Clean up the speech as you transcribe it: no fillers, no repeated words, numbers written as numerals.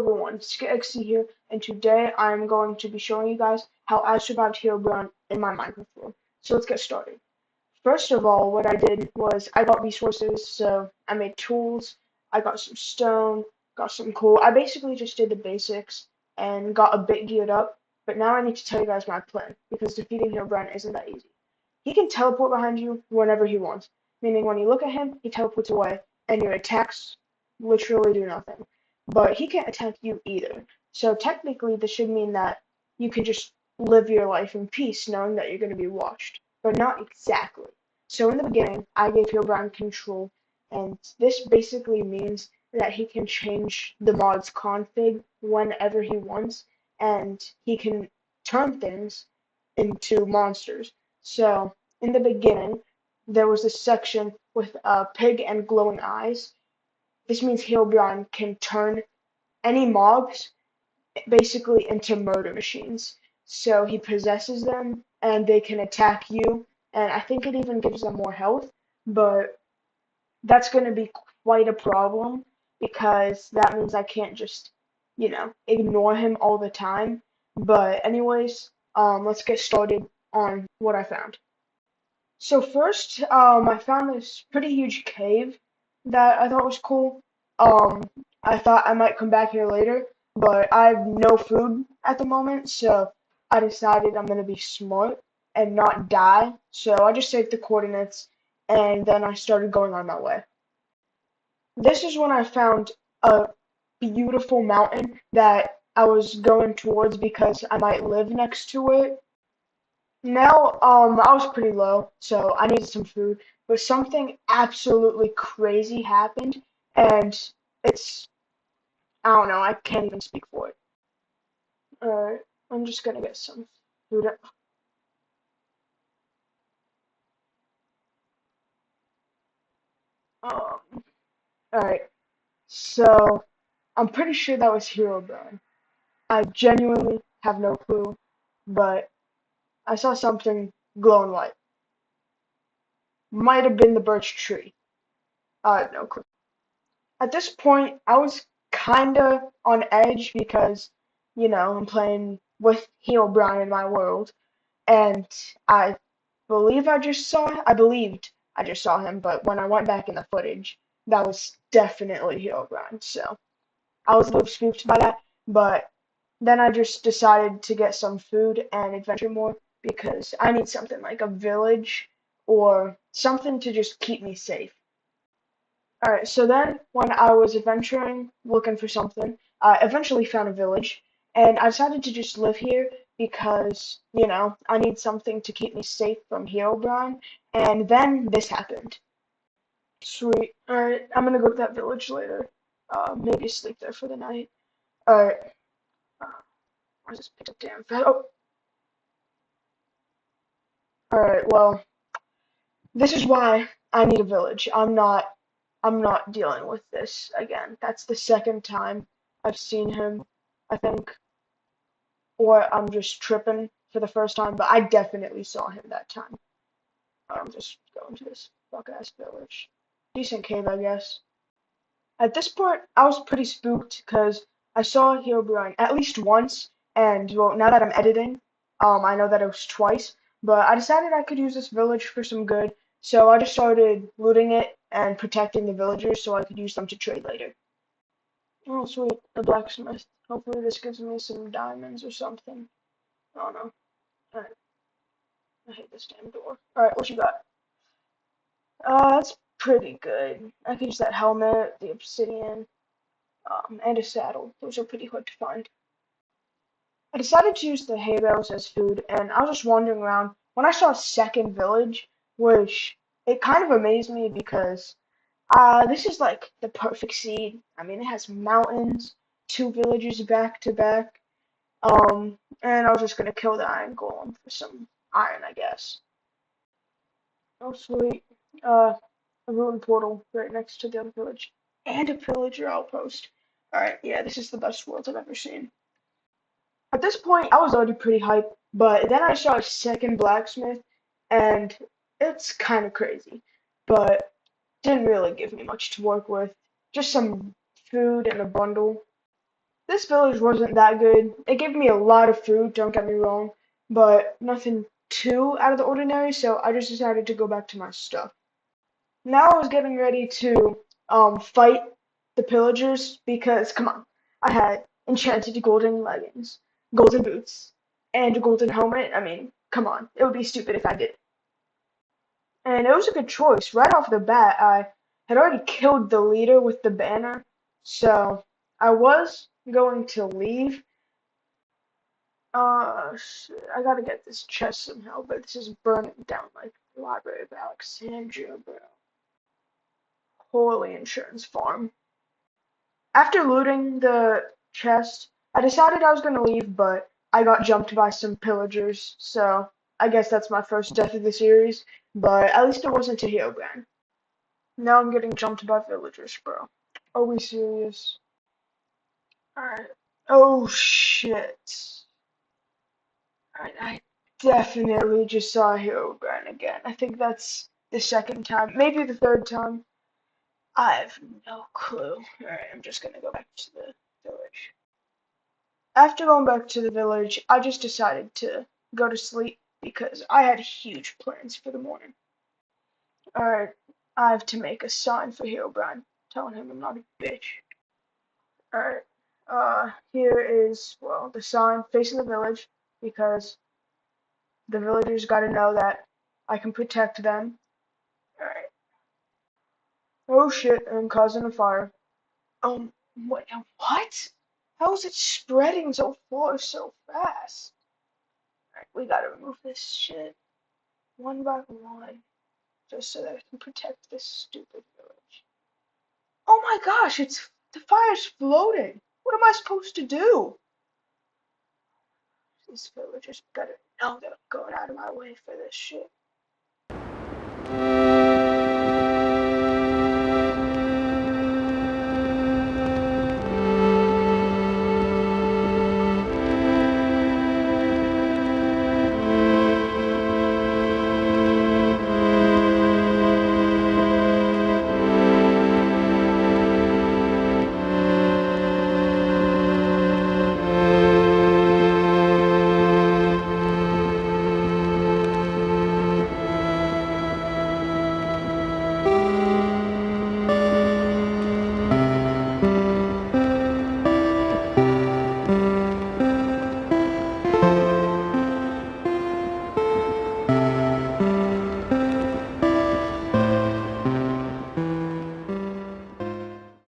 everyone, Skexy here, and today I'm going to be showing you guys how I survived Herobrine in my Minecraft world. So let's get started. First of all, what I did was I got resources, so I made tools, I got some stone, got some coal. I basically just did the basics and got a bit geared up, but now I need to tell you guys my plan, because defeating Herobrine isn't that easy. He can teleport behind you whenever he wants, meaning when you look at him, he teleports away, and your attacks literally do nothing. But he can't attack you either. So technically, this should mean that you can just live your life in peace, knowing that you're going to be watched. But not exactly. So in the beginning, I gave Herobrine control, and this basically means that he can change the mod's config whenever he wants, and he can turn things into monsters. So in the beginning, there was this section with a pig and glowing eyes. This means Herobrine can turn any mobs basically into murder machines. So he possesses them and they can attack you, and I think it even gives them more health, but that's going to be quite a problem because that means I can't just, ignore him all the time. But anyways, let's get started on what I found. So first, I found this pretty huge cave that I thought was cool. Um, I thought I might come back here later, but I have no food at the moment, so I decided I'm gonna be smart and not die. So I just saved the coordinates, and then I started going on my way. This is when I found a beautiful mountain that I was going towards because I might live next to it. Now, I was pretty low, so I needed some food, but something absolutely crazy happened, and it's, I don't know, I can't even speak for it. Alright, I'm just gonna get some food. Um, alright, so I'm pretty sure that was Herobrine. I genuinely have no clue, but I saw something glowing white. Might have been the birch tree. I have no clue. At this point, I was kinda on edge because, I'm playing with Herobrine in my world, and I I believed I just saw him, but when I went back in the footage, that was definitely Herobrine, so I was a little spooked by that, but then I just decided to get some food and adventure more because I need something like a village or something to just keep me safe. Alright, so then when I was adventuring, looking for something, I eventually found a village, and I decided to just live here because, I need something to keep me safe from Herobrine, and then this happened. Sweet. Alright, I'm gonna go to that village later. Maybe sleep there for the night. Alright, I just picked up damn fast. Oh, alright, well, this is why I need a village. I'm not dealing with this again. That's the second time I've seen him, I think, or I'm just tripping for the first time, but I definitely saw him that time. I'm just going to this fuck ass village. Decent cave, I guess. At this point, I was pretty spooked because I saw Herobrine at least once, and well, now that I'm editing, I know that it was twice, but I decided I could use this village for some good, so I just started looting it and protecting the villagers so I could use them to trade later. Oh, sweet, a blacksmith. Hopefully this gives me some diamonds or something. Oh no. Alright, I hate this damn door. Alright, what you got? That's pretty good. I could use that helmet, the obsidian, and a saddle. Those are pretty hard to find. I decided to use the hay bales as food, and I was just wandering around when I saw a second village, which it kind of amazed me because this is like the perfect seed. I mean, it has mountains, two villages back to back. And I was just gonna kill the iron golem for some iron, I guess. Oh, sweet. A ruined portal right next to the other village, and a pillager outpost. Alright, yeah, this is the best world I've ever seen. At this point, I was already pretty hyped, but then I saw a second blacksmith, and it's kind of crazy, but didn't really give me much to work with. Just some food and a bundle. This village wasn't that good. It gave me a lot of food, don't get me wrong, but nothing too out of the ordinary, so I just decided to go back to my stuff. Now I was getting ready to fight the pillagers because come on, I had enchanted golden leggings, golden boots, and a golden helmet. I mean, come on, it would be stupid if I did. And it was a good choice. Right off the bat, I had already killed the leader with the banner, so I was going to leave. Shit, I gotta get this chest somehow, but this is burning down like the Library of Alexandria, bro. Holy insurance farm. After looting the chest, I decided I was gonna leave, but I got jumped by some pillagers, so I guess that's my first death of the series, but at least it wasn't to Herobrine. Now I'm getting jumped by villagers, bro. Are we serious? Alright. Oh shit. Alright, I definitely just saw Herobrine again. I think that's the second time, maybe the third time. I have no clue. Alright, I'm just gonna go back to the village. After going back to the village, I just decided to go to sleep because I had huge plans for the morning. Alright, I have to make a sign for Herobrine, telling him I'm not a bitch. Alright, here is, well, the sign facing the village because the villagers gotta know that I can protect them. Alright. Oh shit, I'm causing a fire. What? What? How is it spreading so far so fast? Alright, we gotta remove this shit one by one, just so that I can protect this stupid village. Oh my gosh, the fire's floating. What am I supposed to do? These villagers gotta know that I'm going out of my way for this shit.